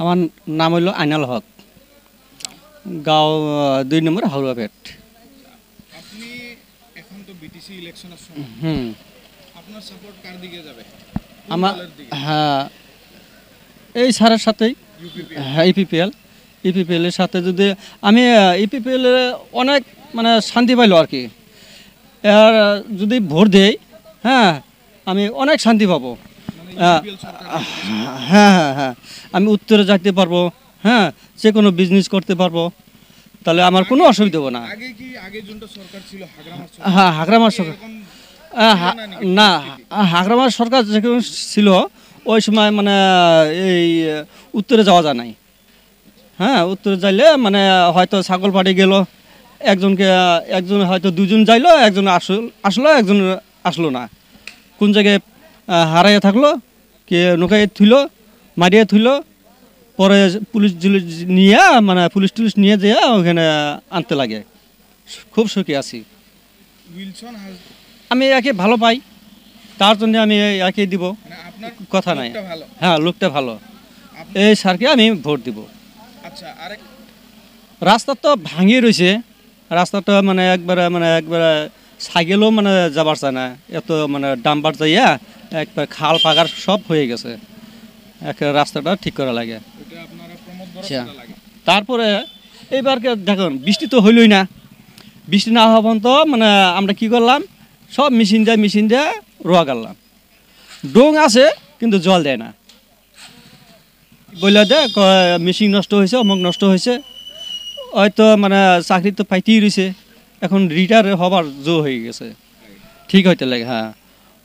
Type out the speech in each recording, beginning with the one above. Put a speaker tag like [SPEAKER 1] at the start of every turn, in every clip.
[SPEAKER 1] আমার নাম হইল আইনাল হক, গাঁও ২ নম্বর হাওড়াপেট।
[SPEAKER 2] আপনি এখন তো বিটিসি ইলেকশনের সময়, আপনার সাপোর্ট কার দিকে যাবে?
[SPEAKER 1] আমার হ্যাঁ এই স্যারের সাথেই, হ্যাঁ ইপিপিএল এর সাথে যদি আমি ইপিপিএল অনেক মানে শান্তি পাইলো আর কি। আর যদি ভোট দেই, হ্যাঁ আমি অনেক শান্তি পাবো। হ্যাঁ হ্যাঁ হ্যাঁ আমি উত্তরে যাইতে পারবো, হ্যাঁ যে কোনো বিজনেস করতে পারবো, তাহলে আমার কোনো অসুবিধা হবে না। হ্যাঁ হাগরামার সরকার না, হাগরামার সরকার যখন ছিল ওই সময় মানে এই উত্তরে যাওয়া যায় নাই। হ্যাঁ উত্তরে যাইলে মানে হয়তো ছাগল পাড়ি গেল, একজন হয়তো দুজন যাইলো, একজন আসলো একজন আসলো না, কোন জায়গায় হারাইয়া থাকলো, কে নৌকায় থুইল, মারিয়া থুইল, পরে পুলিশ নিয়ে মানে পুলিশ টুলিশ নিয়ে যেয়ে ওখানে আনতে লাগে। খুব সুখী আছি। আমি একে ভালো পাই, তার জন্য আমি একে দিব, কথা নাই। হ্যাঁ লোকটা ভালো, এই স্যারকে আমি ভোট দিব। রাস্তা তো ভাঙিয়ে রয়েছে, রাস্তাটা মানে একবারে সাইকেলও মানে যাবার চায় না, এত মানে ডাম্পার যাইয়া একবার খাল পাগার সব হয়ে গেছে, রাস্তাটা ঠিক করা লাগে। তারপরে এইবারকে দেখুন বৃষ্টি তো হইলই না, বৃষ্টি না হওয়া পর্যন্ত মানে আমরা কি করলাম, সব মেশিন দিয়ে রোয়া গাড়লাম। ডোং আছে কিন্তু জল দেয় না, বললে দে মেশিন নষ্ট হয়েছে, অমুক নষ্ট হয়েছে, হয়তো মানে চাকরি তো পাইতেই রয়েছে, এখন রিটায়ার হবার জো হয়ে গেছে, ঠিক হইতে লাগে। হ্যাঁ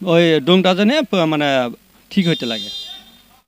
[SPEAKER 1] ওই ডোংটা জানে মানে ঠিক হইতে লাগে।